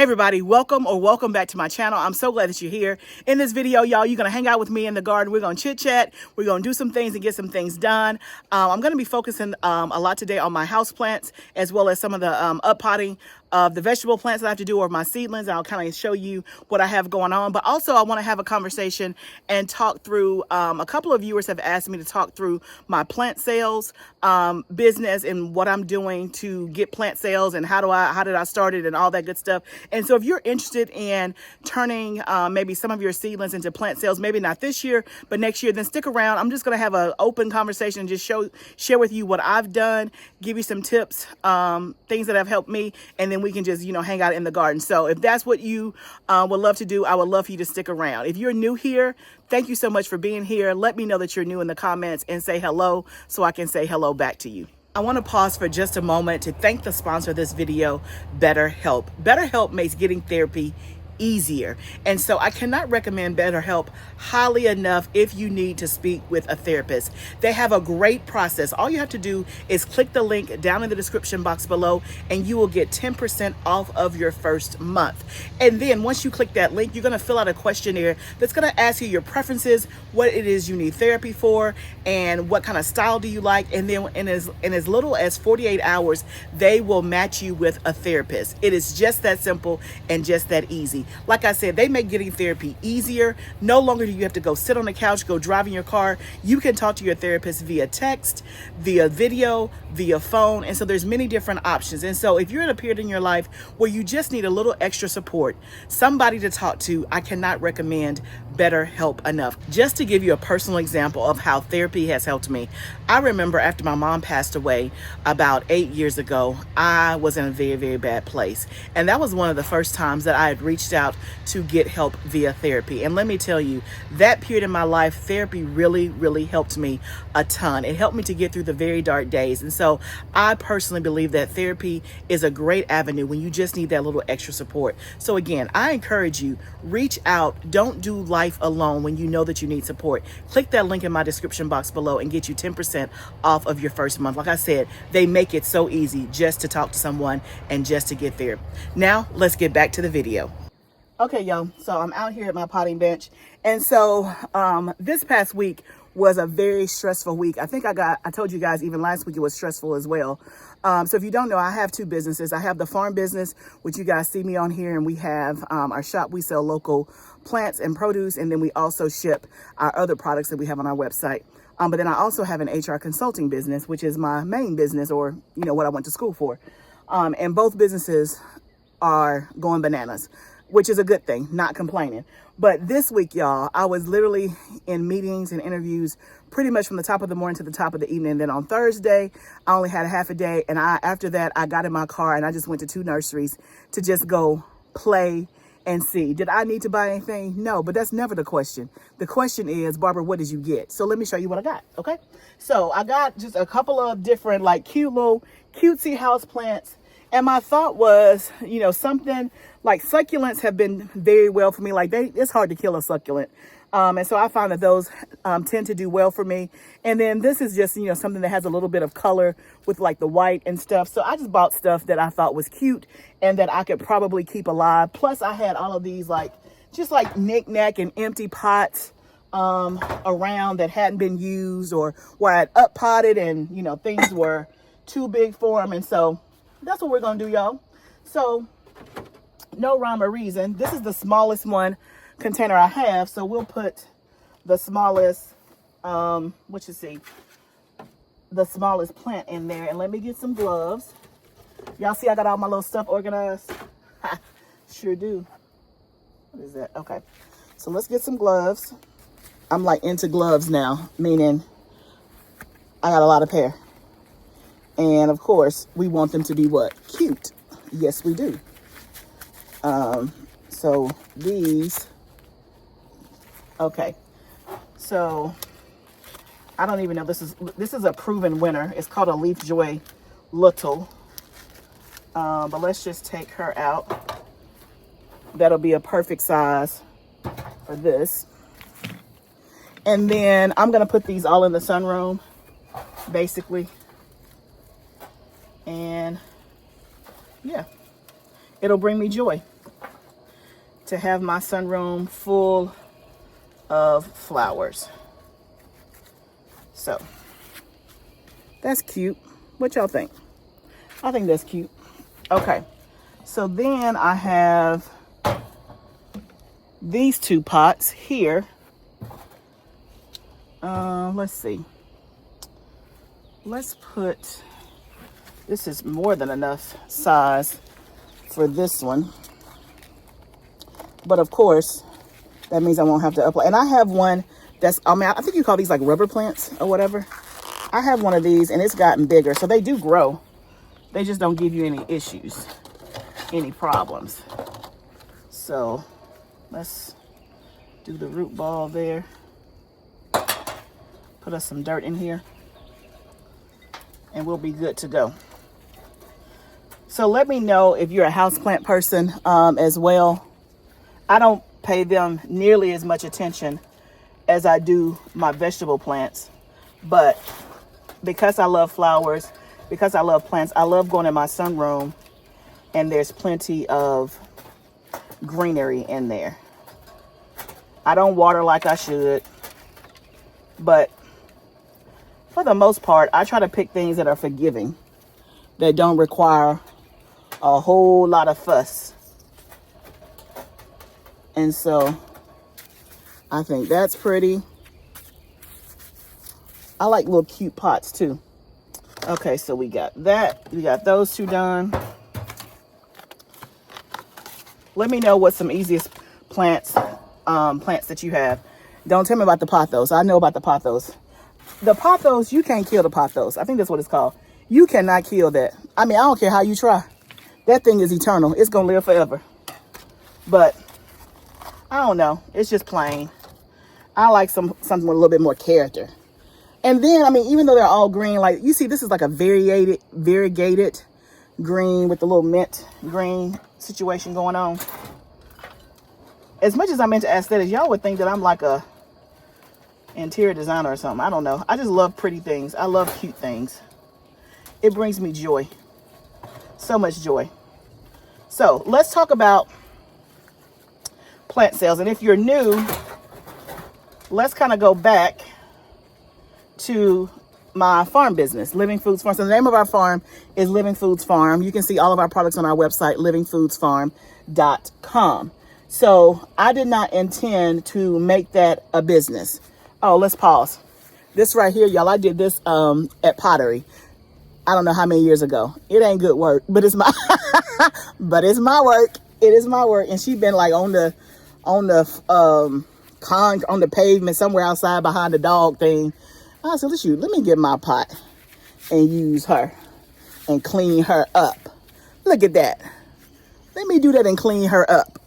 everybody, welcome back to my channel. I'm so glad that you're here. In this video, y'all, you're gonna hang out with me in the garden. We're gonna chit chat. We're gonna do some things and get some things done. I'm gonna be focusing a lot today on my house plants, as well as some of the uppotting of the vegetable plants that I have to do, or my seedlings. I'll kind of show you what I have going on. But also I want to have a conversation and talk through, a couple of viewers have asked me to talk through my plant sales business and what I'm doing to get plant sales and how did I start it and all that good stuff. And so if you're interested in turning maybe some of your seedlings into plant sales, maybe not this year, but next year, then stick around. I'm just going to have an open conversation and just share with you what I've done, give you some tips, things that have helped me, and then we can just, hang out in the garden. So if that's what you would love to do, I would love for you to stick around. If you're new here, thank you so much for being here. Let me know that you're new in the comments and say hello so I can say hello back to you. I want to pause for just a moment to thank the sponsor of this video, BetterHelp. BetterHelp makes getting therapy easier. And so I cannot recommend BetterHelp highly enough if you need to speak with a therapist. They have a great process. All you have to do is click the link down in the description box below and you will get 10% off of your first month. And then once you click that link, you're going to fill out a questionnaire that's going to ask you your preferences, what it is you need therapy for, and what kind of style do you like. And then in as little as 48 hours, they will match you with a therapist. It is just that simple and just that easy. Like I said, they make getting therapy easier. No longer do you have to go sit on the couch, go drive in your car. You can talk to your therapist via text, via video, via phone. And so there's many different options. And so if you're in a period in your life where you just need a little extra support, somebody to talk to, I cannot recommend BetterHelp enough. Just to give you a personal example of how therapy has helped me, I remember after my mom passed away about 8 years ago, I was in a very, very bad place. And that was one of the first times that I had reached out to get help via therapy. And let me tell you, that period in my life, therapy really, really helped me a ton. It helped me to get through the very dark days. And so I personally believe that therapy is a great avenue when you just need that little extra support. So again, I encourage you, reach out. Don't do life alone when you know that you need support. Click that link in my description box below and get you 10% off of your first month. Like I said, they make it so easy just to talk to someone and just to get there. Now, let's get back to the video. Okay, y'all, so I'm out here at my potting bench. And so this past week was a very stressful week. I think I told you guys even last week it was stressful as well. So if you don't know, I have two businesses. I have the farm business, which you guys see me on here, and we have our shop. We sell local plants and produce, and then we also ship our other products that we have on our website. But then I also have an HR consulting business, which is my main business, or what I went to school for. And both businesses are going bananas, which is a good thing, not complaining. But this week, y'all, I was literally in meetings and interviews pretty much from the top of the morning to the top of the evening. And then on Thursday, I only had a half a day. And after that, I got in my car and I just went to 2 nurseries to just go play and see. Did I need to buy anything? No, but that's never the question. The question is, Barbara, what did you get? So let me show you what I got, okay? So I got just a couple of different cute little cutesy house plants. And my thought was, something like succulents have been very well for me. It's hard to kill a succulent. And so I found that those tend to do well for me. And then this is just, something that has a little bit of color with the white and stuff. So I just bought stuff that I thought was cute and that I could probably keep alive. Plus I had all of these just knick-knack and empty pots around that hadn't been used, or where I'd up potted and, things were too big for them. And so that's what we're going to do, y'all. So no rhyme or reason. This is the smallest container I have. So we'll put the smallest, the smallest plant in there. And let me get some gloves. Y'all see I got all my little stuff organized? Sure do. What is that? Okay. So let's get some gloves. I'm into gloves now, meaning I got a lot of pair. And of course, we want them to be what? Cute. Yes, we do. So these, okay. So I don't even know. This is a proven winner. It's called a Leaf Joy Little. But let's just take her out. That'll be a perfect size for this. And then I'm going to put these all in the sunroom, basically. And yeah, it'll bring me joy. to have my sunroom full of flowers. So that's cute. What y'all think? I think that's cute. Okay, so then I have these 2 pots here. Let's see. Let's put, this is more than enough size for this one. But of course, that means I won't have to apply. And I have one that's, I mean, I think you call these like rubber plants or whatever. I have one of these and it's gotten bigger. So they do grow. They just don't give you any issues, any problems. So let's do the root ball there. Put us some dirt in here and we'll be good to go. So let me know if you're a houseplant person as well. I don't pay them nearly as much attention as I do my vegetable plants, but because I love flowers, because I love plants, I love going in my sunroom and there's plenty of greenery in there. I don't water like I should, but for the most part, I try to pick things that are forgiving, that don't require a whole lot of fuss. And so I think that's pretty. I like little cute pots too. Okay, so we got that. We got those 2 done. Let me know what some easiest plants that you have. Don't tell me about the pothos. I know about the pothos. The pothos, you can't kill the pothos. I think that's what it's called. You cannot kill that. I mean, I don't care how you try. That thing is eternal. It's going to live forever. But I don't know. It's just plain. I like something with a little bit more character. And then, I mean, even though they're all green, like you see, this is like a variegated green with the little mint green situation going on. As much as I'm into aesthetics, y'all would think that I'm like a interior designer or something. I don't know. I just love pretty things. I love cute things. It brings me joy. So much joy. So let's talk about plant sales. And if you're new, let's kind of go back to my farm business, Living Foods Farm. So the name of our farm is Living Foods Farm. You can see all of our products on our website, livingfoodsfarm.com. So I did not intend to make that a business. Oh, let's pause. This right here, y'all, I did this at Pottery. I don't know how many years ago. It ain't good work, but it's my but it's my work. It is my work. And she been like on the pavement somewhere outside behind the dog thing. I said, let me get my pot and use her and clean her up. Look at that. Let me do that and clean her up.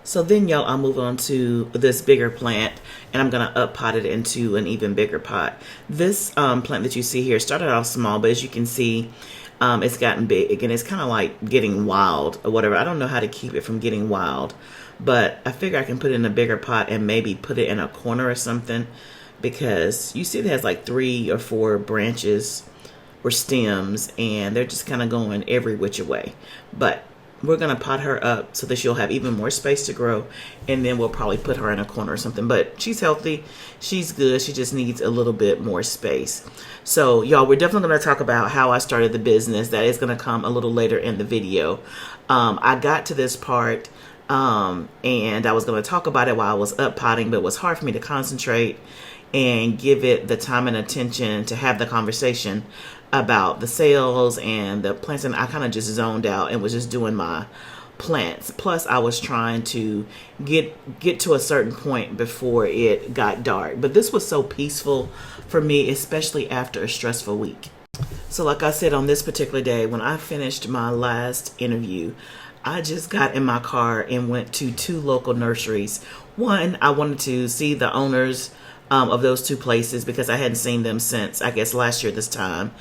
So then, y'all, I'll move on to this bigger plant, and I'm going to up pot it into an even bigger pot. This plant that you see here started off small, but as you can see, it's gotten big, and it's kind of like getting wild or whatever. I don't know how to keep it from getting wild, but I figure I can put it in a bigger pot and maybe put it in a corner or something, because you see it has like 3 or 4 branches or stems, and they're just kind of going every which way. But we're going to pot her up so that she'll have even more space to grow, and then we'll probably put her in a corner or something. But she's healthy. She's good. She just needs a little bit more space. So, y'all, we're definitely going to talk about how I started the business. That is going to come a little later in the video. I got to this part, and I was going to talk about it while I was up potting, but it was hard for me to concentrate and give it the time and attention to have the conversation about the sales and the plants, and I kind of just zoned out and was just doing my plants. Plus I was trying to get to a certain point before it got dark. But this was so peaceful for me, especially after a stressful week. So like I said, on this particular day, when I finished my last interview, I just got in my car and went to 2 local nurseries. One, I wanted to see the owners of those 2 places because I hadn't seen them since, I guess, last year this time.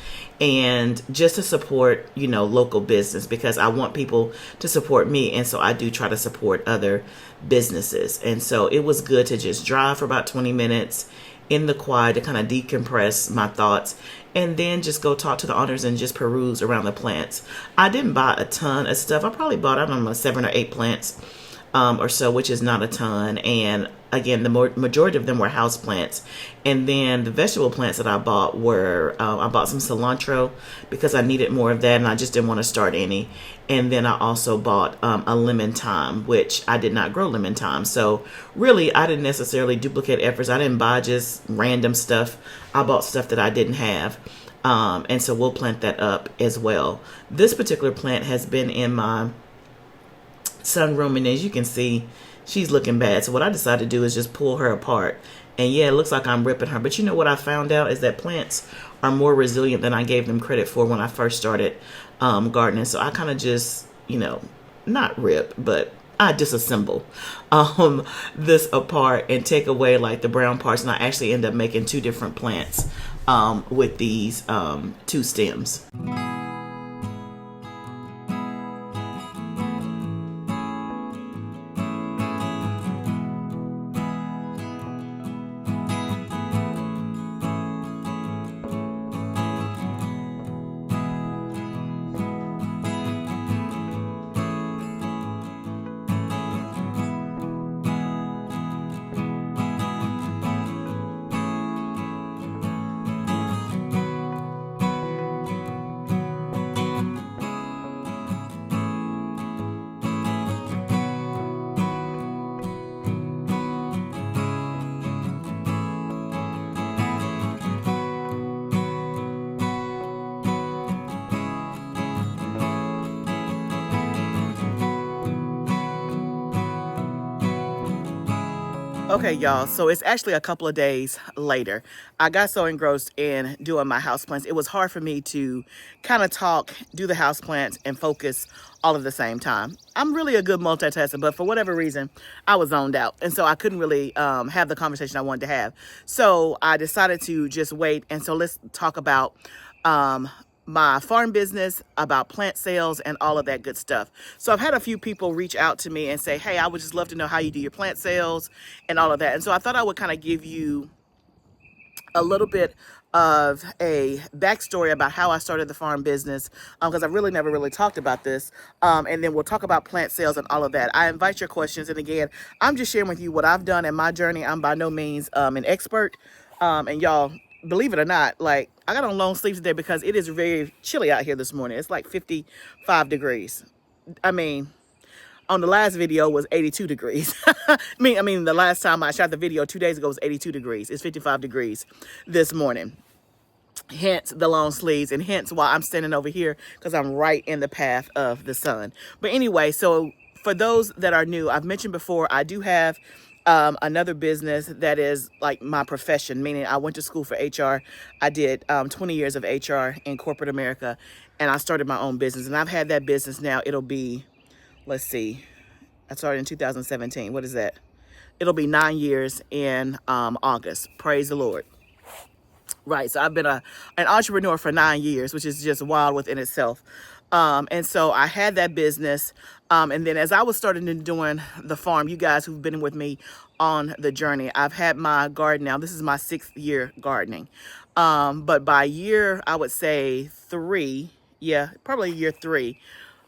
And just to support, local business, because I want people to support me. And so I do try to support other businesses. And so it was good to just drive for about 20 minutes in the quiet to kind of decompress my thoughts, and then just go talk to the owners and just peruse around the plants. I didn't buy a ton of stuff. I probably bought, I don't know, 7 or 8 plants. or so, which is not a ton. And again, the majority of them were house plants. And then the vegetable plants that I bought were, I bought some cilantro because I needed more of that and I just didn't want to start any. And then I also bought a lemon thyme, which I did not grow lemon thyme. So really, I didn't necessarily duplicate efforts. I didn't buy just random stuff. I bought stuff that I didn't have. And so we'll plant that up as well. This particular plant has been in my sunroom, and as you can see, she's looking bad. So what I decided to do is just pull her apart. And yeah, it looks like I'm ripping her. But you know what I found out is that plants are more resilient than I gave them credit for when I first started gardening. So I kind of just, not rip, but I disassemble this apart and take away like the brown parts. And I actually end up making two different plants with these two stems. Okay, y'all, so it's actually a couple of days later. I got so engrossed in doing my houseplants, it was hard for me to kind of talk, do the houseplants, and focus all at the same time. I'm really a good multitasker, but for whatever reason, I was zoned out. And so I couldn't really have the conversation I wanted to have. So I decided to just wait. And so let's talk about my farm business, about plant sales, and all of that good stuff. So I've had a few people reach out to me and say, hey, I would just love to know how you do your plant sales and all of that. And so I thought I would kind of give you a little bit of a backstory about how I started the farm business, because I really never really talked about this. And then we'll talk about plant sales and all of that. I invite your questions. And again, I'm just sharing with you what I've done in my journey. I'm by no means an expert. And y'all, believe it or not, like I got on long sleeves today because it is very chilly out here this morning. It's like 55 degrees. I mean, on the last video was 82 degrees. I mean, the last time I shot the video 2 days ago was 82 degrees. It's 55 degrees this morning. Hence the long sleeves, and hence why I'm standing over here, because I'm right in the path of the sun. But anyway, so for those that are new, I've mentioned before, I do have another business that is like my profession, meaning I went to school for HR. I did 20 years of HR in corporate America, and I started my own business. And I've had that business now, it'll be, let's see, I started in 2017. What is that? It'll be 9 years in August. Praise the Lord. Right, so I've been an entrepreneur for 9 years, which is just wild within itself. And so I had that business. And then as I was starting to doing the farm, you guys who've been with me on the journey, I've had my garden now. This is my 6th year gardening. But by year, I would say 3, yeah, probably year 3,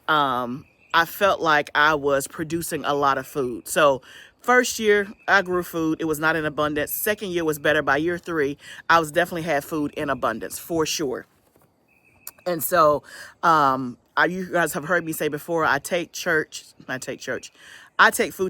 I felt like I was producing a lot of food. So first year, I grew food. It was not in abundance. Second year was better. By year 3, I was definitely had food in abundance for sure. And so, you guys have heard me say before, I take food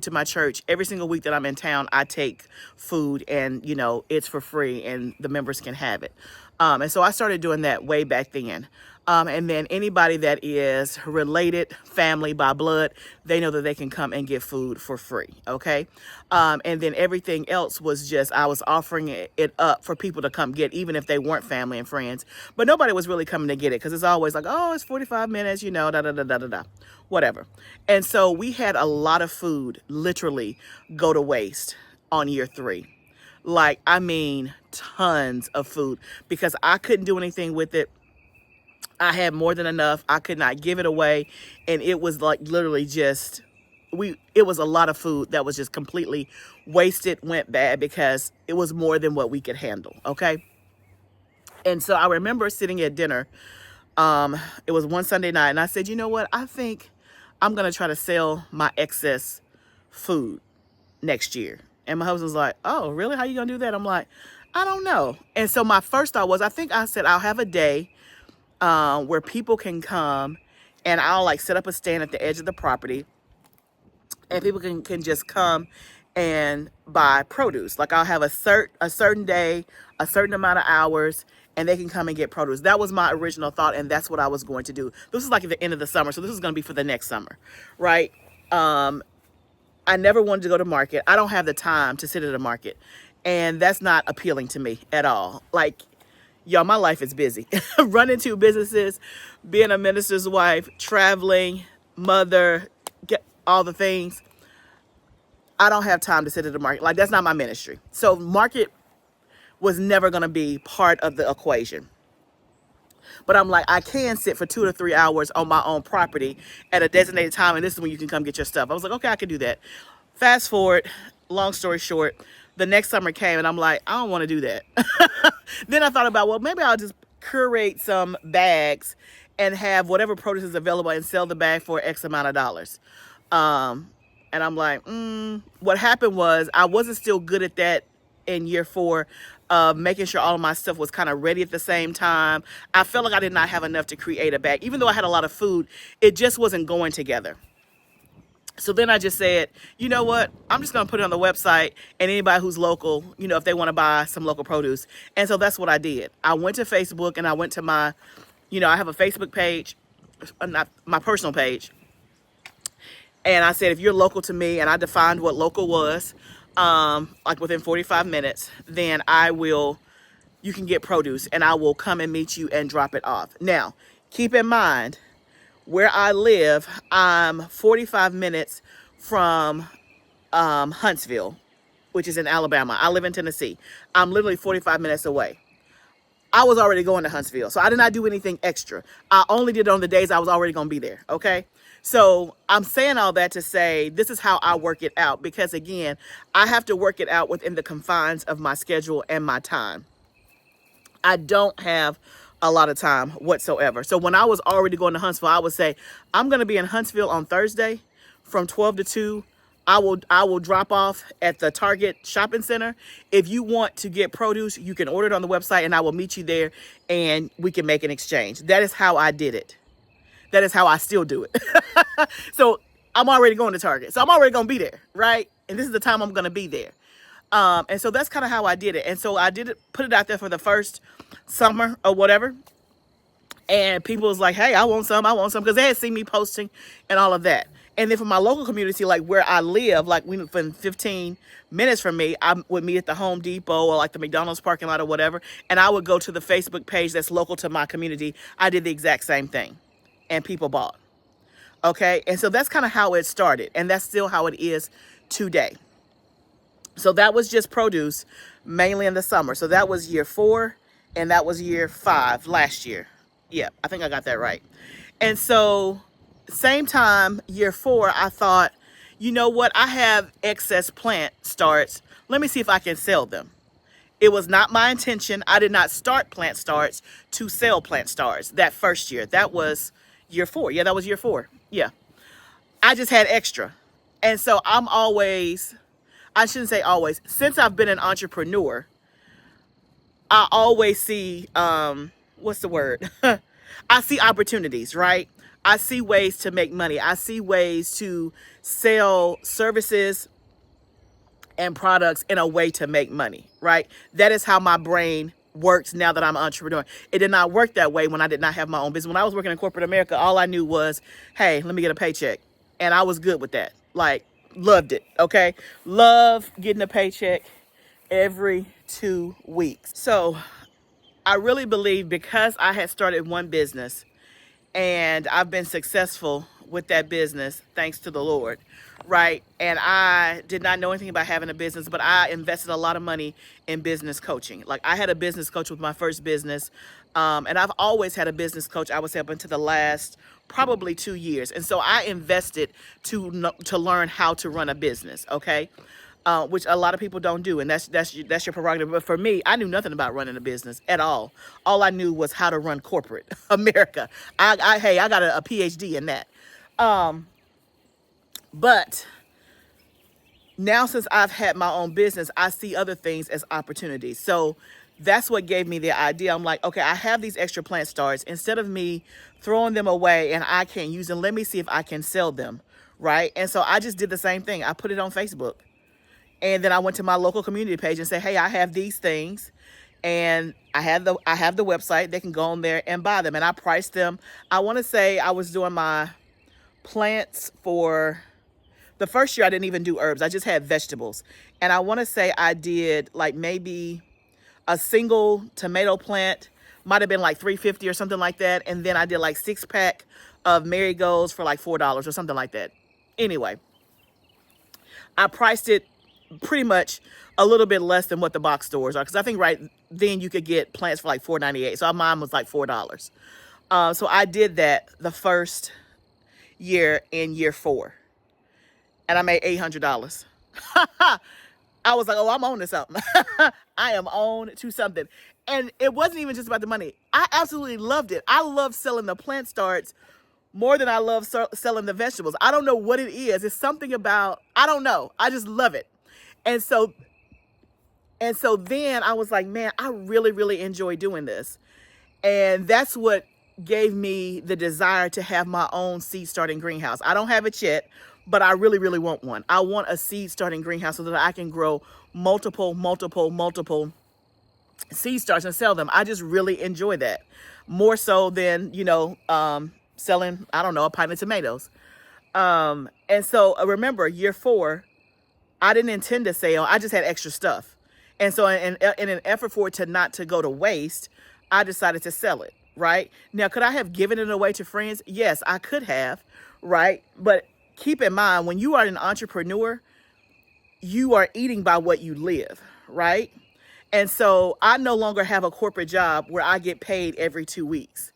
to my church. Every single week that I'm in town, I take food, and, it's for free and the members can have it. And so I started doing that way back then. And then anybody that is related, family by blood, they know that they can come and get food for free, okay? And then everything else was just, I was offering it up for people to come get, even if they weren't family and friends. But nobody was really coming to get it, because it's always like, oh, it's 45 minutes, whatever. And so we had a lot of food literally go to waste on year 3. Like, I mean, tons of food, because I couldn't do anything with it. I had more than enough. I could not give it away. And it was like literally just, it was a lot of food that was just completely wasted, went bad, because it was more than what we could handle, okay? And so I remember sitting at dinner. It was one Sunday night, and I said, you know what? I think I'm going to try to sell my excess food next year. And my husband's like, oh, really? How you gonna do that? I'm like, I don't know. And so my first thought was, I think I said I'll have a day where people can come, and I'll like set up a stand at the edge of the property, and people can just come and buy produce. Like I'll have a certain day, a certain amount of hours, and they can come and get produce. That was my original thought, and that's what I was going to do. This is like at the end of the summer, so this is going to be for the next summer, right? I never wanted to go to market. I don't have the time to sit at a market, and that's not appealing to me at all. Like, y'all, my life is busy. Running two businesses, being a minister's wife, traveling, mother, get all the things. I don't have time to sit at the market. Like, that's not my ministry. So market was never going to be part of the equation. But I'm like, I can sit for 2 to 3 hours on my own property at a designated time, and this is when you can come get your stuff. I was like, okay, I can do that. Fast forward, long story short, the next summer came, and I'm like, I don't want to do that. Then I thought about, well, maybe I'll just curate some bags and have whatever produce is available and sell the bag for X amount of dollars. And I'm like, what happened was I wasn't still good at that in year 4 of making sure all of my stuff was kind of ready at the same time. I felt like I did not have enough to create a bag. Even though I had a lot of food, it just wasn't going together. So then I just said, you know what? I'm just going to put it on the website, and anybody who's local, you know, if they want to buy some local produce. And so that's what I did. I went to Facebook, and I went to my, you know, I have a Facebook page, not my personal page. And I said, if you're local to me, and I defined what local was, like within 45 minutes, then you can get produce, and I will come and meet you and drop it off. Now, keep in mind, where I live, I'm 45 minutes from Huntsville, which is in Alabama. I live in Tennessee. I'm literally 45 minutes away. I was already going to Huntsville, so I did not do anything extra. I only did it on the days I was already going to be there, okay? So I'm saying all that to say this is how I work it out, because, again, I have to work it out within the confines of my schedule and my time. I don't have a lot of time whatsoever. So when I was already going to Huntsville, I would say, I'm going to be in Huntsville on Thursday from 12 to 2. I will drop off at the Target shopping center. If you want to get produce, you can order it on the website, and I will meet you there, and we can make an exchange. That is how I did it. That is how I still do it. So I'm already going to Target. So I'm already going to be there, right? And this is the time I'm going to be there. And so that's kind of how I did it. And so I did it, put it out there for the first summer or whatever. And people was like, hey, I want some, because they had seen me posting and all of that. And then for my local community, like where I live, like within 15 minutes from me, I would meet at the Home Depot or like the McDonald's parking lot or whatever. And I would go to the Facebook page that's local to my community. I did the exact same thing. And people bought. Okay. And so that's kind of how it started. And that's still how it is today. So that was just produce, mainly in the summer. So that was year 4, and that was year 5 last year. Yeah, I think I got that right. And so same time, year 4, I thought, you know what? I have excess plant starts. Let me see if I can sell them. It was not my intention. I did not start plant starts to sell plant starts that first year. That was year 4. Yeah, that was year 4. Yeah. I just had extra. And so I'm always, I shouldn't say always, since I've been an entrepreneur, I always see, what's the word? I see opportunities, right? I see ways to make money. I see ways to sell services and products in a way to make money, right? That is how my brain works now that I'm an entrepreneur. It did not work that way when I did not have my own business. When I was working in corporate America, all I knew was, hey, let me get a paycheck. And I was good with that. Like, loved it, okay? Love getting a paycheck every 2 weeks. So I really believe because I had started one business and I've been successful with that business, thanks to the Lord, right? And I did not know anything about having a business, but I invested a lot of money in business coaching. Like, I had a business coach with my first business, and I've always had a business coach, I would say, up until the last probably 2 years. And so I invested to learn how to run a business, okay? Which a lot of people don't do, and that's your prerogative. But for me, I knew nothing about running a business at all. All I knew was how to run corporate America. I got a PhD in that. But now since I've had my own business, I see other things as opportunities. So that's what gave me the idea. I'm like, okay, I have these extra plant starts. Instead of me throwing them away and I can't use them, let me see if I can sell them, right? And so I just did the same thing. I put it on Facebook. And then I went to my local community page and said, hey, I have these things. And I have the website. They can go on there and buy them. And I priced them. I want to say I was doing my plants for the first year. I didn't even do herbs. I just had vegetables. And I want to say I did like maybe a single tomato plant, might have been like $3.50 or something like that. And then I did like 6-pack of marigolds for like $4 or something like that. Anyway, I priced it pretty much a little bit less than what the box stores are, because I think right then you could get plants for like $4.98. So mine was like $4. So I did that the first year in year 4, and I made $800. I was like, oh, I'm on to something. I am on to something. And it wasn't even just about the money. I absolutely loved it. I love selling the plant starts more than I love selling the vegetables. I don't know what it is. It's something about, I don't know. I just love it. And so then I was like, man, I really, really enjoy doing this. And that's what gave me the desire to have my own seed starting greenhouse. I don't have it yet, but I really, really want one. I want a seed starting greenhouse so that I can grow multiple seed starts and sell them. I just really enjoy that more so than, selling, I don't know, a pint of tomatoes. And so remember, year 4, I didn't intend to sell. I just had extra stuff. And so in an effort for it not to go to waste, I decided to sell it, right? Now, could I have given it away to friends? Yes, I could have, right? But keep in mind, when you are an entrepreneur, you are eating by what you live, right? And so I no longer have a corporate job where I get paid every 2 weeks.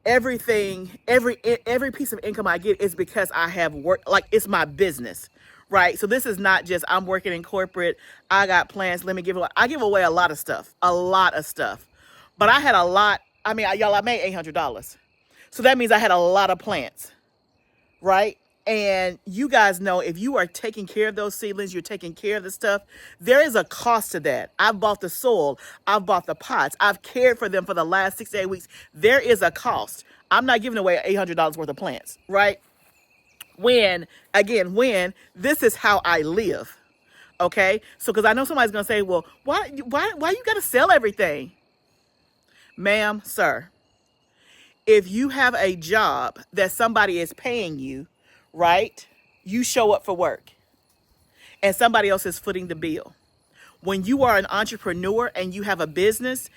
Every piece of income I get is because I have work, like it's my business, right? So this is not just I'm working in corporate, I got plans, let me give away. I give away a lot of stuff. But I had a lot, I made $800. So that means I had a lot of plants, right? And you guys know, if you are taking care of those seedlings, you're taking care of the stuff, there is a cost to that. I've bought the soil, I've bought the pots, I've cared for them for the last 6 to 8 weeks. There is a cost. I'm not giving away $800 worth of plants, right? When this is how I live, okay? So, because I know somebody's going to say, well, why you got to sell everything? Ma'am, sir, if you have a job that somebody is paying you, right? You show up for work and somebody else is footing the bill. When you are an entrepreneur and you have a business,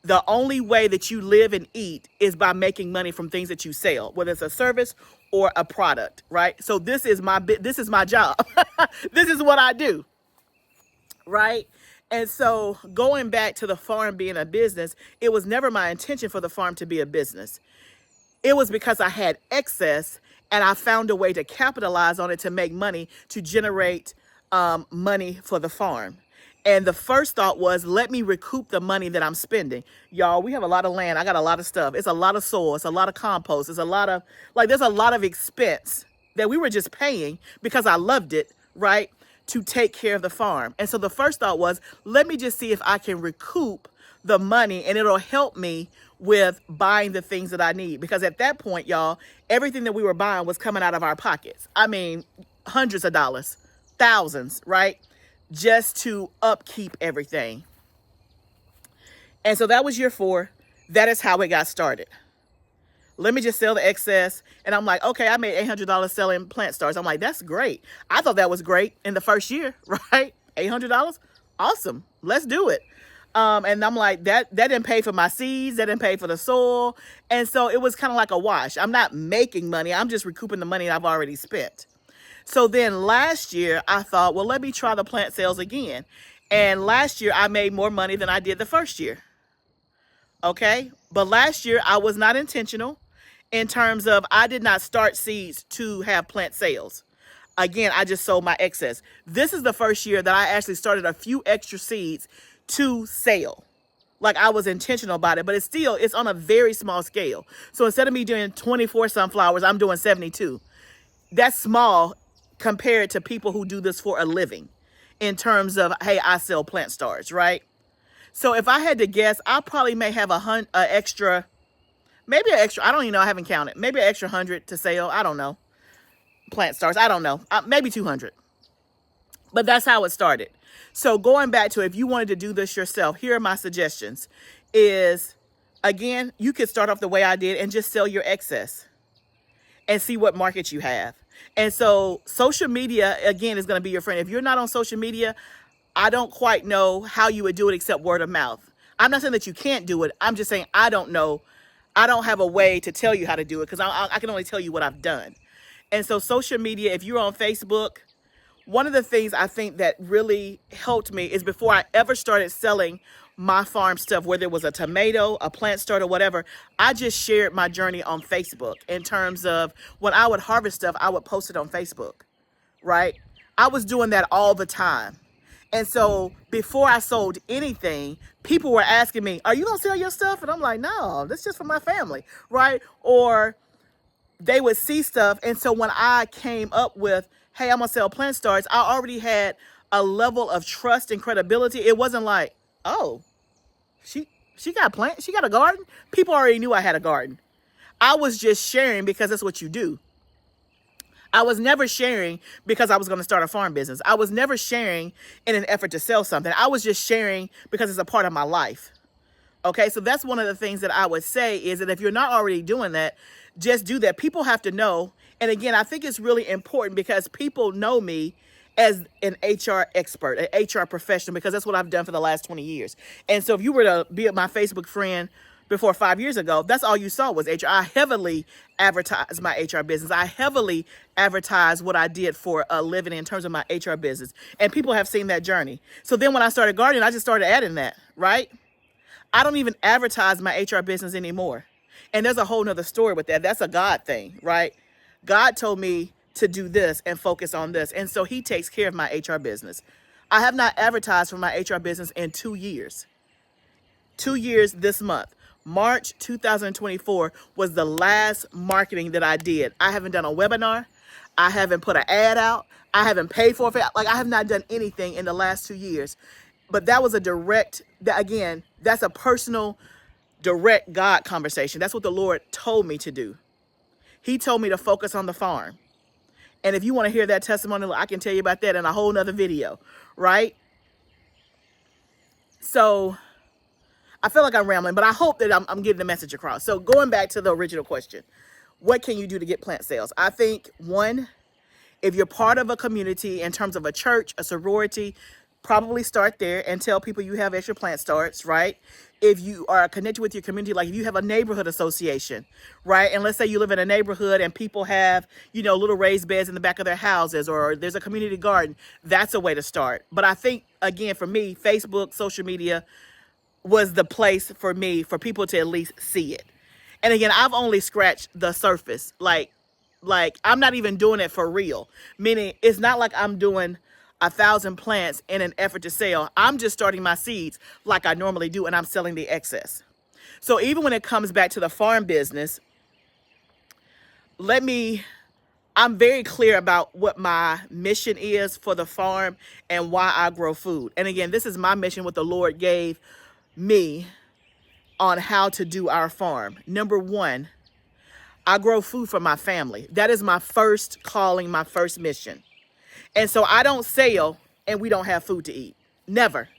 the only way that you live and eat is by making money from things that you sell, whether it's a service or a product, right? So this is my job. This is what I do, right? And so going back to the farm being a business, it was never my intention for the farm to be a business. It was because I had excess and I found a way to capitalize on it to make money, to generate money for the farm. And the first thought was, let me recoup the money that I'm spending. Y'all, we have a lot of land. I got a lot of stuff. It's a lot of soil. It's a lot of compost. It's a lot of, there's a lot of expense that we were just paying because I loved it, right, to take care of the farm. And so the first thought was, let me just see if I can recoup the money and it'll help me with buying the things that I need. Because at that point, y'all, everything that we were buying was coming out of our pockets. I mean, hundreds of dollars, thousands, right? Just to upkeep everything. And so that was year 4. That is how it got started. Let me just sell the excess. And I'm like, okay, I made $800 selling plant starts. I'm like, that's great. I thought that was great in the first year, right? $800? Awesome. Let's do it. And I'm like, that didn't pay for my seeds. That didn't pay for the soil. And so it was kind of like a wash. I'm not making money. I'm just recouping the money I've already spent. So then last year I thought, well, let me try the plant sales again. And last year I made more money than I did the first year. Okay. But last year I was not intentional in terms of I did not start seeds to have plant sales. Again, I just sold my excess. This is the first year that I actually started a few extra seeds to sell. Like I was intentional about it, but it's on a very small scale. So instead of me doing 24 sunflowers, I'm doing 72. That's small compared to people who do this for a living in terms of, hey, I sell plant starts, right? So if I had to guess, I probably may have maybe an extra, I don't even know, I haven't counted, maybe an extra 100 to sell. I don't know. Plant starts, I don't know, maybe 200. But that's how it started. So going back to, if you wanted to do this yourself, here are my suggestions. Is, again, you could start off the way I did and just sell your excess and see what market you have. And so social media, again, is going to be your friend. If you're not on social media, I don't quite know how you would do it except word of mouth. I'm not saying that you can't do it. I'm just saying I don't know. I don't have a way to tell you how to do it because I can only tell you what I've done. And so social media, if you're on Facebook, one of the things I think that really helped me is before I ever started selling my farm stuff, whether it was a tomato, a plant starter, whatever, I just shared my journey on Facebook in terms of when I would harvest stuff, I would post it on Facebook, right? I was doing that all the time. And so before I sold anything, people were asking me, are you going to sell your stuff? And I'm like, no, that's just for my family, right? Or they would see stuff. And so when I came up with, hey, I'm going to sell plant starts, I already had a level of trust and credibility. It wasn't like, oh, she got plants, she got a garden. People already knew I had a garden. I was just sharing because that's what you do. I was never sharing because I was going to start a farm business. I was never sharing in an effort to sell something. I was just sharing because it's a part of my life. Okay, so that's one of the things that I would say is that if you're not already doing that, just do that. People have to know. And again, I think it's really important because people know me as an HR expert, an HR professional, because that's what I've done for the last 20 years. And so if you were to be my Facebook friend before 5 years ago, that's all you saw was HR. I heavily advertised my HR business. I heavily advertised what I did for a living in terms of my HR business. And people have seen that journey. So then when I started gardening, I just started adding that, right? I don't even advertise my HR business anymore. And there's a whole nother story with that. That's a God thing, right? God told me to do this and focus on this. And so he takes care of my HR business. I have not advertised for my HR business in 2 years. 2 years this month. March 2024 was the last marketing that I did. I haven't done a webinar. I haven't put an ad out. I haven't paid for it. Like, I have not done anything in the last 2 years. But that was a direct, again, that's a personal, direct God conversation. That's what the Lord told me to do. He told me to focus on the farm. And if you want to hear that testimony, I can tell you about that in a whole nother video, right? So I feel like I'm rambling, but I hope that I'm getting the message across. So going back to the original question, what can you do to get plant sales? I think, one, if you're part of a community in terms of a church, a sorority, probably start there and tell people you have extra plant starts, right? If you are connected with your community, like if you have a neighborhood association, right? And let's say you live in a neighborhood and people have, little raised beds in the back of their houses, or there's a community garden, that's a way to start. But I think, again, for me, Facebook, social media was the place for me, for people to at least see it. And again, I've only scratched the surface. Like I'm not even doing it for real. Meaning it's not like I'm doing 1,000 plants in an effort to sell. I'm just starting my seeds like I normally do, and I'm selling the excess. So even when it comes back to the farm business, I'm very clear about what my mission is for the farm and why I grow food. And again, this is my mission, what the Lord gave me on how to do our farm. Number one, I grow food for my family. That is my first calling, my first mission. And so I don't sell and we don't have food to eat. Never.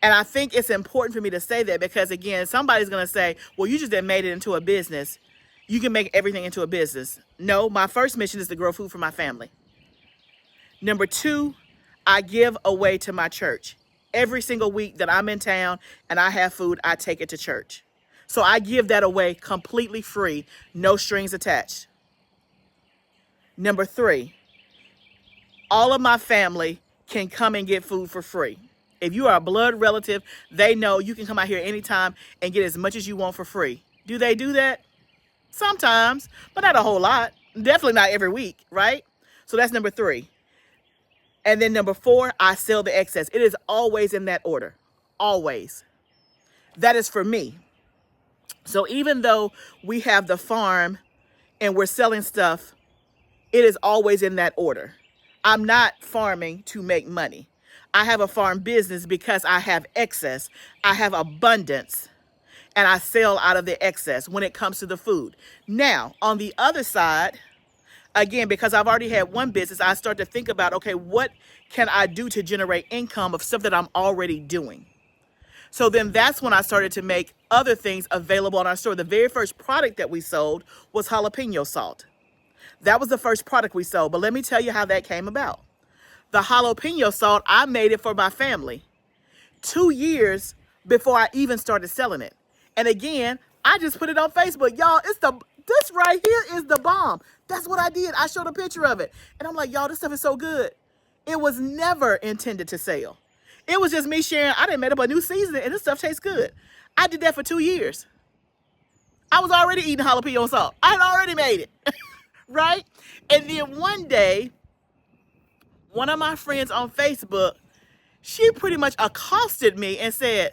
And I think it's important for me to say that because, again, somebody's going to say, well, you just done made it into a business. You can make everything into a business. No, my first mission is to grow food for my family. Number two, I give away to my church. Every single week that I'm in town and I have food, I take it to church. So I give that away completely free, no strings attached. Number three, all of my family can come and get food for free. If you are a blood relative, they know you can come out here anytime and get as much as you want for free. Do they do that? Sometimes, but not a whole lot. Definitely not every week, right? So that's number three. And then number four, I sell the excess. It is always in that order. Always. That is for me. So even though we have the farm and we're selling stuff It is always in that order. I'm not farming to make money. I have a farm business because I have excess. I have abundance, and I sell out of the excess when it comes to the food. Now, on the other side, again, because I've already had one business, I start to think about, okay, what can I do to generate income of stuff that I'm already doing? So then that's when I started to make other things available in our store. The very first product that we sold was jalapeno salt. That was the first product we sold. But let me tell you how that came about. The jalapeno salt, I made it for my family 2 years before I even started selling it. And again, I just put it on Facebook. Y'all, this right here is the bomb. That's what I did. I showed a picture of it. And I'm like, y'all, this stuff is so good. It was never intended to sell. It was just me sharing. I done made up a new seasoning and this stuff tastes good. I did that for 2 years. I was already eating jalapeno salt. I had already made it, right? And then one day, one of my friends on Facebook, she pretty much accosted me and said,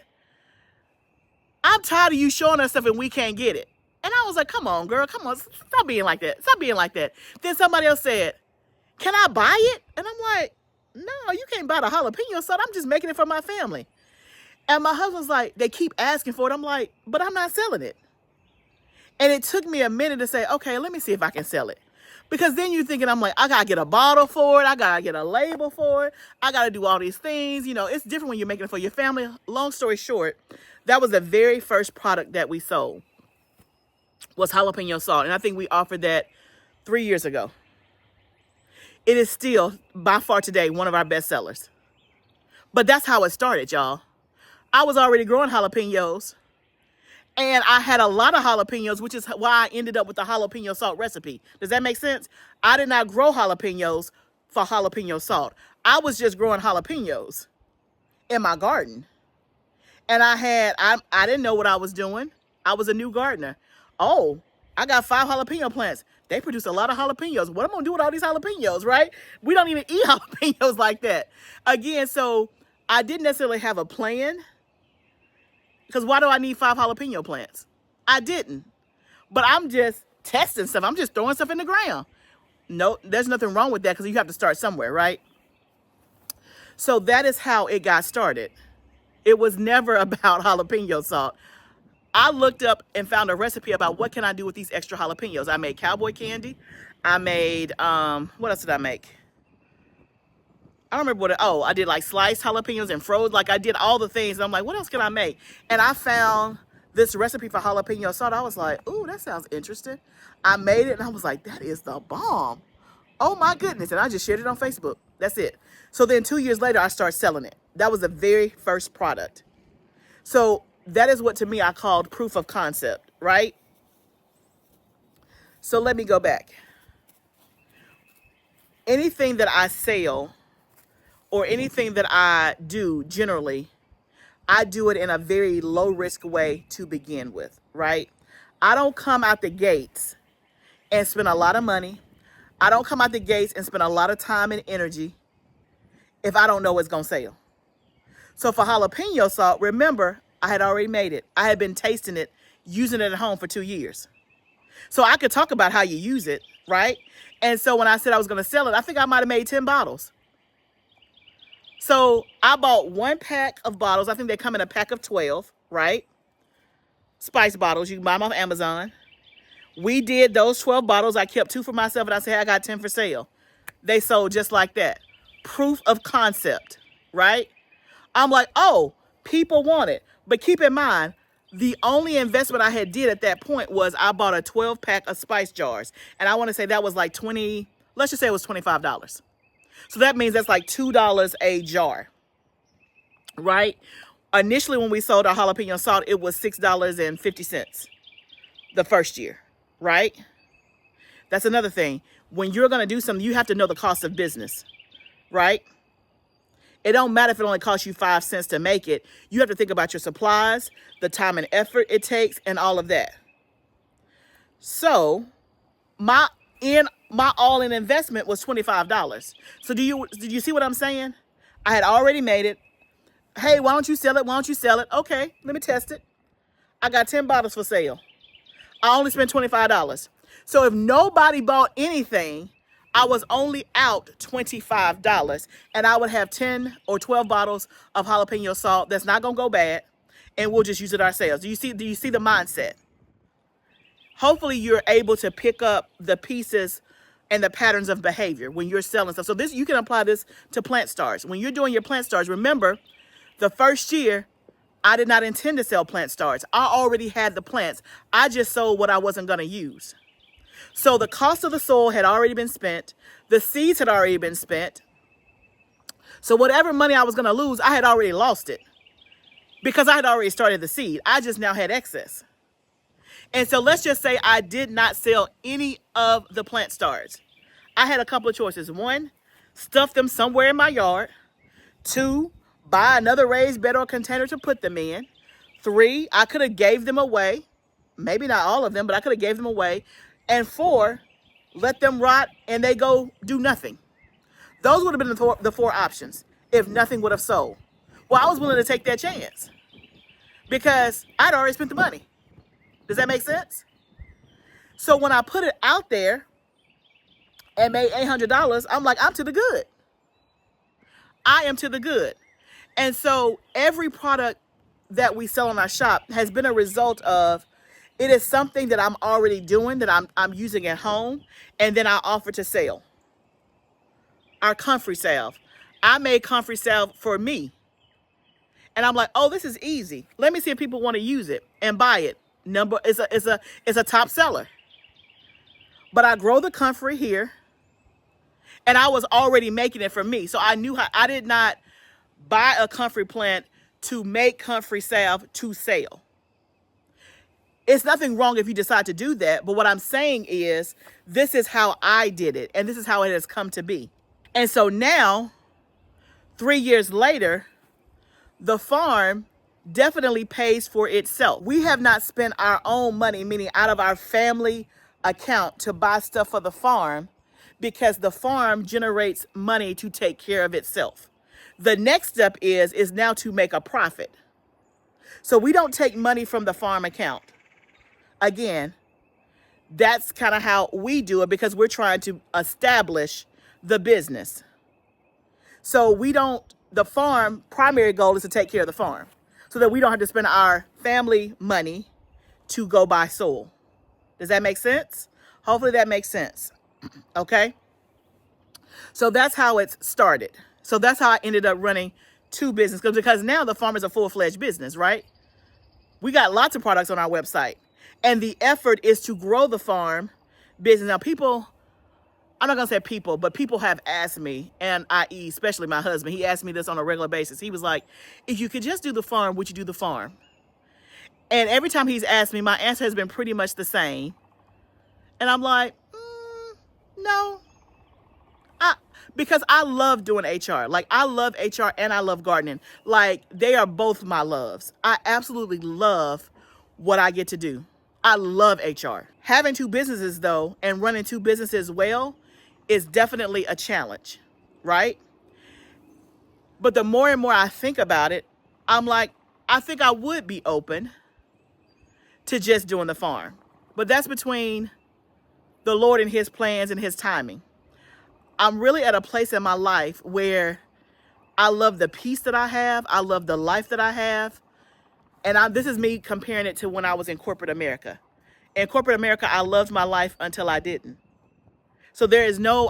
I'm tired of you showing us stuff and we can't get it. And I was like, come on, girl, come on, stop being like that. Stop being like that. Then somebody else said, can I buy it? And I'm like, no, you can't buy the jalapeno salt. I'm just making it for my family. And my husband's like, they keep asking for it. I'm like, but I'm not selling it. And it took me a minute to say, okay, let me see if I can sell it. Because then you're thinking, I'm like, I got to get a bottle for it. I got to get a label for it. I got to do all these things. You know, it's different when you're making it for your family. Long story short, that was the very first product that we sold was jalapeno salt. And I think we offered that 3 years ago. It is still, by far today, one of our best sellers. But that's how it started, y'all. I was already growing jalapenos. And I had a lot of jalapenos, which is why I ended up with the jalapeno salt recipe. Does that make sense? I did not grow jalapenos for jalapeno salt. I was just growing jalapenos in my garden. And I didn't know what I was doing. I was a new gardener. Oh, I got 5 jalapeno plants. They produce a lot of jalapenos. What am I going to do with all these jalapenos, right? We don't even eat jalapenos like that. Again, so I didn't necessarily have a plan. Because why do I need 5 jalapeno plants? I didn't. But I'm just testing stuff. I'm just throwing stuff in the ground. No, there's nothing wrong with that because you have to start somewhere, right? So that is how it got started. It was never about jalapeno salt. I looked up and found a recipe about what can I do with these extra jalapenos. I made cowboy candy. I made, what else did I make? I don't remember I did like sliced jalapenos and froze. Like I did all the things. And I'm like, what else can I make? And I found this recipe for jalapeno salt. I was like, ooh, that sounds interesting. I made it and I was like, that is the bomb. Oh my goodness. And I just shared it on Facebook. That's it. So then 2 years later, I started selling it. That was the very first product. So that is what to me I called proof of concept, right? So let me go back. Anything that I sell or anything that I do generally, I do it in a very low risk way to begin with, right? I don't come out the gates and spend a lot of money. I don't come out the gates and spend a lot of time and energy if I don't know it's going to sell. So for jalapeno salt, remember, I had already made it. I had been tasting it, using it at home for 2 years. So I could talk about how you use it, right? And so when I said I was going to sell it, I think I might have made 10 bottles. So I bought 1 pack of bottles. I think they come in a pack of 12, right? Spice bottles. You can buy them off Amazon. We did those 12 bottles. I kept 2 for myself and I said, hey, I got 10 for sale. They sold just like that. Proof of concept, right? I'm like, oh, people want it. But keep in mind, the only investment I had did at that point was I bought a 12 pack of spice jars. And I want to say that was like let's just say it was $25. So that means that's like $2 a jar, right? Initially, when we sold our jalapeno salt, it was $6.50 the first year, right? That's another thing. When you're going to do something, you have to know the cost of business, right? It don't matter if it only costs you 5 cents to make it. You have to think about your supplies, the time and effort it takes, and all of that. So my all-in investment was $25. So did you see what I'm saying? I had already made it. Hey, why don't you sell it? Why don't you sell it? Okay, let me test it. I got 10 bottles for sale. I only spent $25. So if nobody bought anything, I was only out $25, and I would have 10 or 12 bottles of jalapeno salt that's not going to go bad, and we'll just use it ourselves. Do you see the mindset? Hopefully you're able to pick up the pieces and the patterns of behavior when you're selling stuff. So this, you can apply this to plant starts. When you're doing your plant starts, remember, the first year, I did not intend to sell plant starts. I already had the plants. I just sold what I wasn't going to use. So the cost of the soil had already been spent. The seeds had already been spent. So whatever money I was going to lose, I had already lost it because I had already started the seed. I just now had excess. And so let's just say I did not sell any of the plant starts. I had a couple of choices. One, stuff them somewhere in my yard. Two, buy another raised bed or container to put them in. Three, I could have gave them away. Maybe not all of them, but I could have gave them away. And four, let them rot and they go do nothing. Those would have been the four options if nothing would have sold. Well, I was willing to take that chance because I'd already spent the money. Does that make sense? So when I put it out there and made $800, I'm like, I'm to the good. I am to the good. And so every product that we sell in our shop has been a result of, it is something that I'm already doing, that I'm using at home, and then I offer to sell. Our comfrey salve. I made comfrey salve for me. And I'm like, oh, this is easy. Let me see if people want to use it and buy it. It's a top seller. But I grow the comfrey here, and I was already making it for me. So I knew I did not buy a comfrey plant to make comfrey salve to sell. It's nothing wrong if you decide to do that, but what I'm saying is this is how I did it, and this is how it has come to be. And so now, 3 years later, the farm definitely pays for itself. We have not spent our own money, meaning out of our family account, to buy stuff for the farm because the farm generates money to take care of itself. The next step is now to make a profit. So we don't take money from the farm account. Again, that's kind of how we do it because we're trying to establish the business. So the farm primary goal is to take care of the farm so that we don't have to spend our family money to go buy soil. Does that make sense? Hopefully that makes sense. Okay. So that's how it started. So that's how I ended up running two businesses because now the farm is a full-fledged business, right? We got lots of products on our website. And the effort is to grow the farm business. Now, I'm not going to say people, but people have asked me, and i.e., especially my husband, he asked me this on a regular basis. He was like, if you could just do the farm, would you do the farm? And every time he's asked me, my answer has been pretty much the same. And I'm like, no. Because I love doing HR. Like, I love HR and I love gardening. Like, they are both my loves. I absolutely love what I get to do. I love HR. Having two businesses, though, and running two businesses well is definitely a challenge, right? But the more and more I think about it, I'm like, I think I would be open to just doing the farm. But that's between the Lord and his plans and his timing. I'm really at a place in my life where I love the peace that I have. I love the life that I have. And this is me comparing it to when I was in corporate America. In corporate America, I loved my life until I didn't. So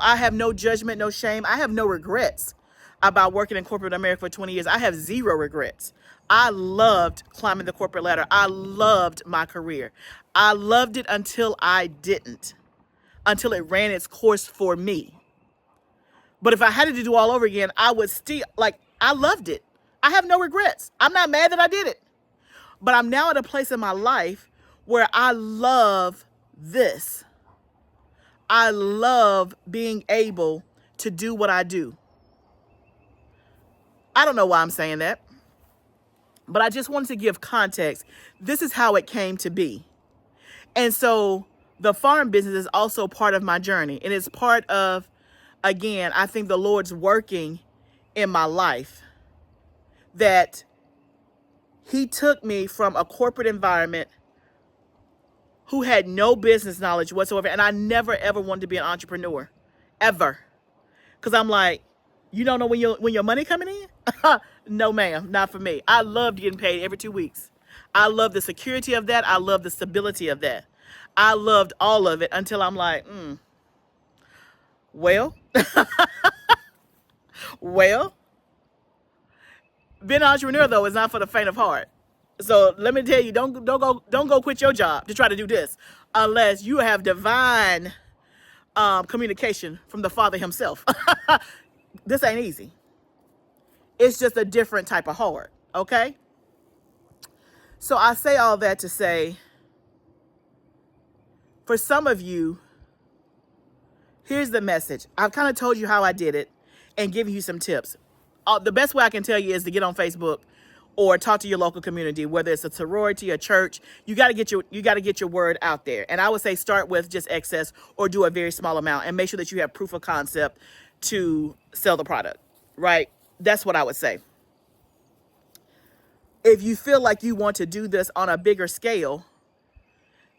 I have no judgment, no shame. I have no regrets about working in corporate America for 20 years. I have zero regrets. I loved climbing the corporate ladder. I loved my career. I loved it until I didn't, until it ran its course for me. But if I had to do all over again, I would still, I loved it. I have no regrets. I'm not mad that I did it. But I'm now at a place in my life where I love this. I love being able to do what I do. I don't know why I'm saying that, but I just wanted to give context. This is how it came to be. And so the farm business is also part of my journey. And it's part of, again, I think the Lord's working in my life, that he took me from a corporate environment who had no business knowledge whatsoever. And I never, ever wanted to be an entrepreneur ever. Because I'm like, you don't know when your money coming in? No, ma'am, not for me. I loved getting paid every 2 weeks. I love the security of that. I love the stability of that. I loved all of it until I'm like, well, well, being an entrepreneur though is not for the faint of heart. So let me tell you, don't go quit your job to try to do this unless you have divine communication from the Father himself. This ain't easy. It's just a different type of hard, okay? So I say all that to say, for some of you, here's the message. I've kind of told you how I did it and given you some tips. The best way I can tell you is to get on Facebook or talk to your local community, whether it's a sorority, a church. You got to get your word out there. And I would say start with just excess or do a very small amount and make sure that you have proof of concept to sell the product, right? That's what I would say. If you feel like you want to do this on a bigger scale,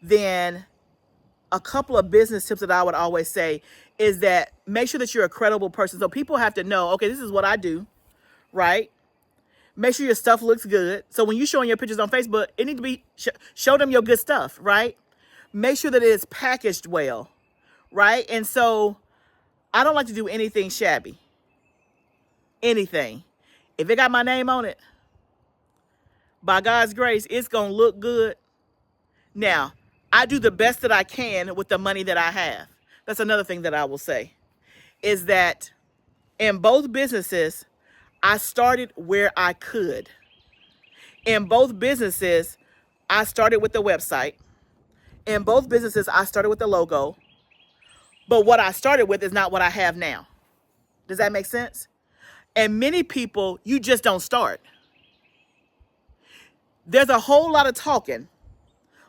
then a couple of business tips that I would always say is that make sure that you're a credible person. So people have to know, okay, this is what I do, right? Make sure your stuff looks good. So when you're showing your pictures on Facebook, it needs to be, show them your good stuff, right? Make sure that it is packaged well, right? And so I don't like to do anything shabby. Anything. If it got my name on it, by God's grace, it's going to look good. Now, I do the best that I can with the money that I have. That's another thing that I will say, is that in both businesses, I started where I could. In both businesses, I started with the website. In both businesses, I started with the logo. But what I started with is not what I have now. Does that make sense? And many people, you just don't start. There's a whole lot of talking,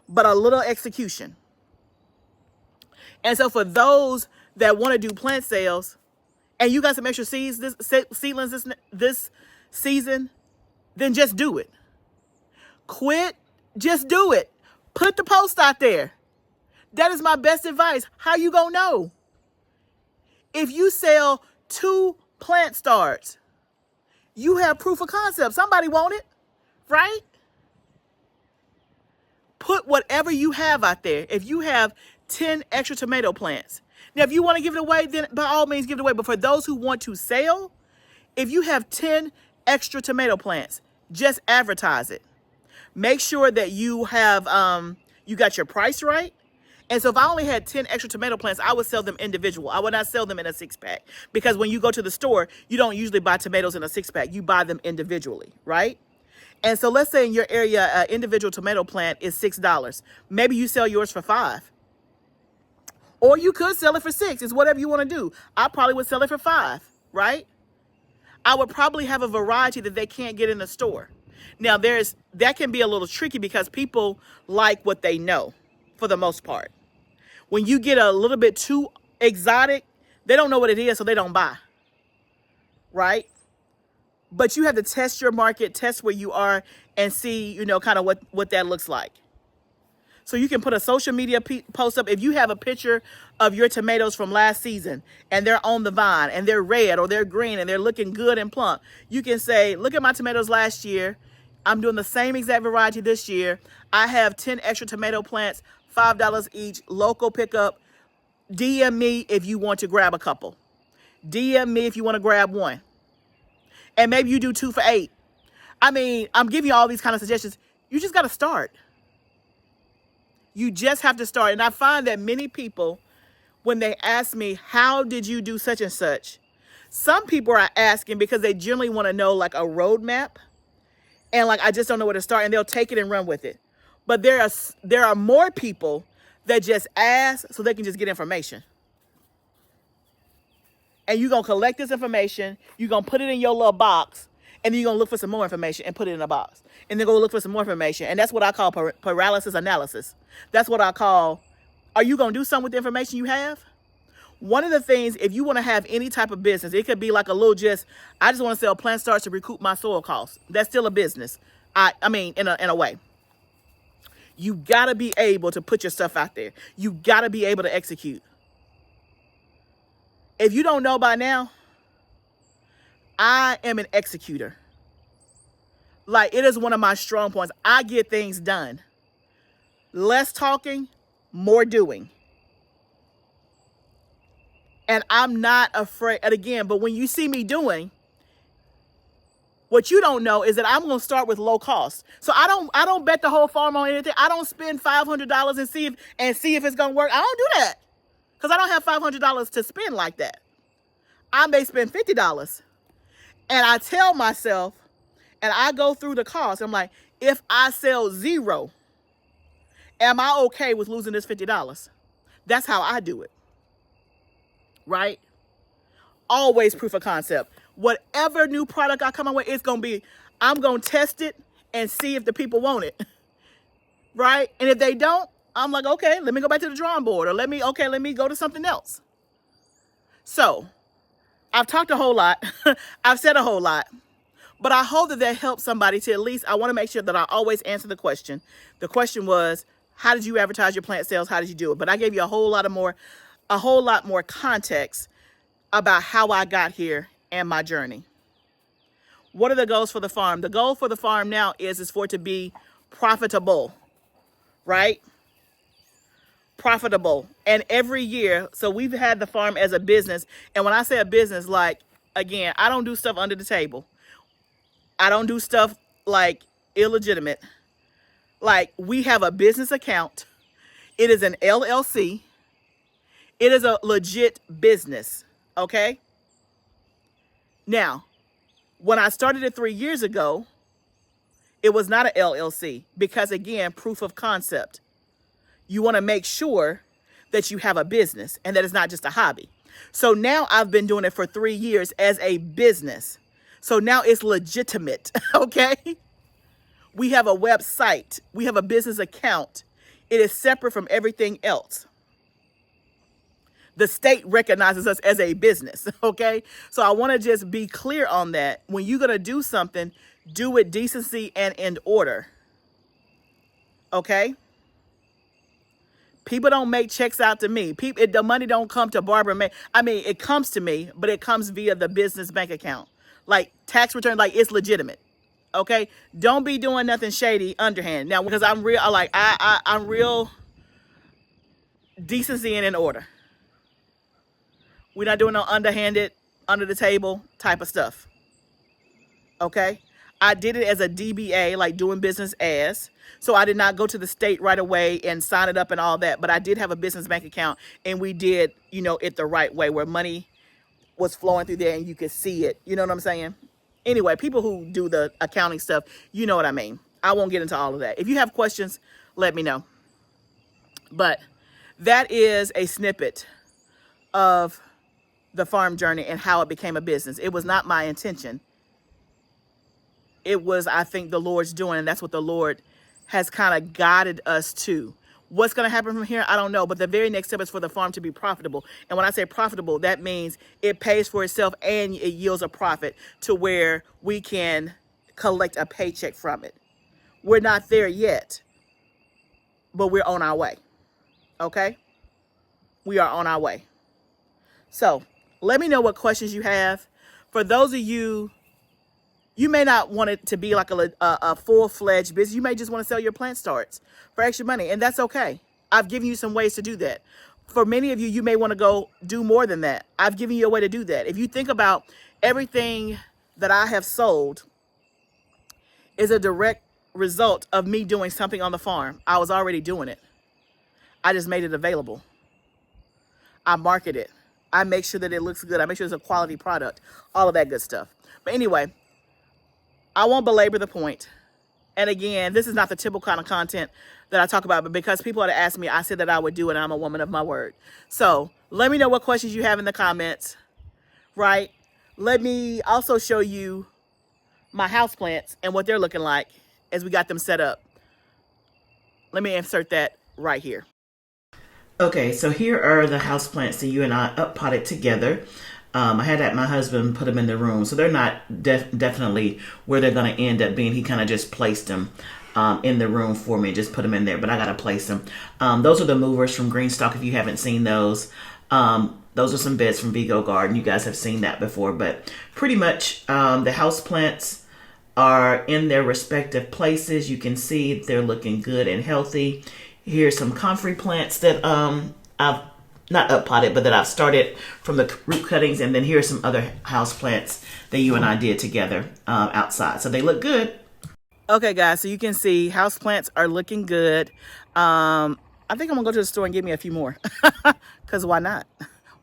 but a little execution. And so for those that want to do plant sales, and you got some extra seedlings this season, then just do it. Quit, just do it. Put the post out there. That is my best advice. How you gonna know? If you sell 2 plant starts, you have proof of concept. Somebody want it, right? Put whatever you have out there. If you have 10 extra tomato plants. Now, if you want to give it away, then by all means give it away. But for those who want to sell, if you have 10 extra tomato plants, just advertise it. Make sure that you have, you got your price right. And so if I only had 10 extra tomato plants, I would sell them individual. I would not sell them in a 6-pack. Because when you go to the store, you don't usually buy tomatoes in a 6-pack. You buy them individually, right? And so let's say in your area, an individual tomato plant is $6. Maybe you sell yours for $5. Or you could sell it for $6. It's whatever you want to do. I probably would sell it for $5, right? I would probably have a variety that they can't get in the store. Now, that can be a little tricky because people like what they know for the most part. When you get a little bit too exotic, they don't know what it is, so they don't buy, right? But you have to test your market, test where you are, and see, kind of what that looks like. So you can put a social media post up. If you have a picture of your tomatoes from last season and they're on the vine and they're red or they're green and they're looking good and plump, you can say, look at my tomatoes last year. I'm doing the same exact variety this year. I have 10 extra tomato plants, $5 each, local pickup. DM me if you want to grab a couple. DM me if you want to grab one. And maybe you do 2 for $8. I mean, I'm giving you all these kind of suggestions. You just got to start. You just have to start. And I find that many people, when they ask me, how did you do such and such? Some people are asking because they generally want to know like a roadmap. And like, I just don't know where to start. And they'll take it and run with it. But there are more people that just ask so they can just get information. And you're going to collect this information. You're going to put it in your little box. And then you're going to look for some more information and put it in a box. And then go look for some more information. And that's what I call paralysis analysis. That's what I call, are you going to do something with the information you have? One of the things, if you want to have any type of business, it could be like a little I just want to sell plant starts to recoup my soil costs. That's still a business. I mean, in a way. You got to be able to put your stuff out there. You got to be able to execute. If you don't know by now, I am an executor. Like, it is one of my strong points. I get things done. Less talking, more doing. And I'm not afraid. And again, but when you see me doing, what you don't know is that I'm going to start with low cost. So I don't bet the whole farm on anything. I don't spend $500 and see if it's going to work. I don't do that because I don't have $500 to spend like that. I may spend $50. And I tell myself, and I go through the cost. I'm like, if I sell zero, am I okay with losing this $50? That's how I do it. Right? Always proof of concept. Whatever new product I come up with, I'm going to test it and see if the people want it. Right? And if they don't, I'm like, okay, let me go back to the drawing board, or let me go to something else. So I've talked a whole lot. I've said a whole lot, but I hope that helps somebody to at least, I want to make sure that I always answer the question. The question was, how did you advertise your plant sales? How did you do it? But I gave you a whole lot more context about how I got here and my journey. What are the goals for the farm? The goal for the farm now is for it to be profitable, right? Profitable. And every year, so we've had the farm as a business. And when I say a business, like, again, I don't do stuff under the table. I don't do stuff like illegitimate. Like, we have a business account. It is an LLC. It is a legit business. Okay? Now, when I started it 3 years ago, it was not an LLC because, again, proof of concept. You want to make sure that you have a business and that it's not just a hobby. So now I've been doing it for 3 years as a business. So now it's legitimate, okay? We have a website. We have a business account. It is separate from everything else. The state recognizes us as a business, okay? So I want to just be clear on that. When you're going to do something, do it decency and in order, okay? People don't make checks out to me. The money don't come to Barbara May. I mean, it comes to me, but it comes via the business bank account. Like tax return, like it's legitimate, okay? Don't be doing nothing shady underhand. Now, because I'm real decency and in order. We're not doing no underhanded, under the table type of stuff. Okay? I did it as a DBA, like doing business as. So I did not go to the state right away and sign it up and all that. But I did have a business bank account, and we did, it the right way where money was flowing through there and you could see it. You know what I'm saying? Anyway, people who do the accounting stuff, you know what I mean. I won't get into all of that. If you have questions, let me know. But that is a snippet of the farm journey and how it became a business. It was not my intention. It was, I think, the Lord's doing, and that's what the Lord has kind of guided us to. What's going to happen from here, I don't know. But the very next step is for the farm to be profitable. And when I say profitable, that means it pays for itself and it yields a profit to where we can collect a paycheck from it. We're not there yet, but we're on our way. Okay? We are on our way. So let me know what questions you have. For those of you, you may not want it to be like a full-fledged business. You may just want to sell your plant starts for extra money, and that's okay. I've given you some ways to do that. For many of you, you may want to go do more than that. I've given you a way to do that. If you think about everything that I have sold is a direct result of me doing something on the farm. I was already doing it. I just made it available. I market it. I make sure that it looks good. I make sure it's a quality product, all of that good stuff. But anyway, I won't belabor the point. And again, this is not the typical kind of content that I talk about, but because people had asked me, I said that I would do it, and I'm a woman of my word. So let me know what questions you have in the comments, right? Let me also show you my houseplants and what they're looking like as we got them set up. Let me insert that right here. Okay, so here are the houseplants that you and I uppotted together. I had my husband put them in the room, so they're not definitely where they're going to end up being. He kind of just placed them in the room for me, just put them in there, but I got to place them. Those are the movers from GREENSTALK if you haven't seen those. Those are some beds from Vego Garden. You guys have seen that before, but pretty much the house plants are in their respective places. You can see they're looking good and healthy. Here's some comfrey plants that I've not up potted, but that I've started from the root cuttings, and then here's some other house plants that you and I did together outside. So they look good. Okay, guys, so you can see house plants are looking good. I think I'm gonna go to the store and get me a few more, because why not?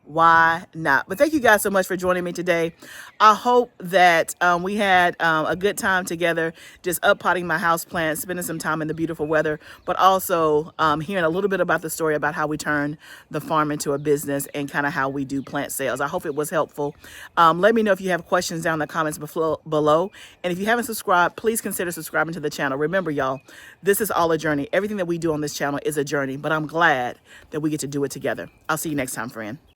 Why not? But thank you guys so much for joining me today. I hope that we had a good time together, just uppotting my house plants, spending some time in the beautiful weather, but also hearing a little bit about the story about how we turn the farm into a business and kind of how we do plant sales. I hope it was helpful. Let me know if you have questions down in the comments below. And if you haven't subscribed, please consider subscribing to the channel. Remember, y'all, this is all a journey. Everything that we do on this channel is a journey, but I'm glad that we get to do it together. I'll see you next time, friend.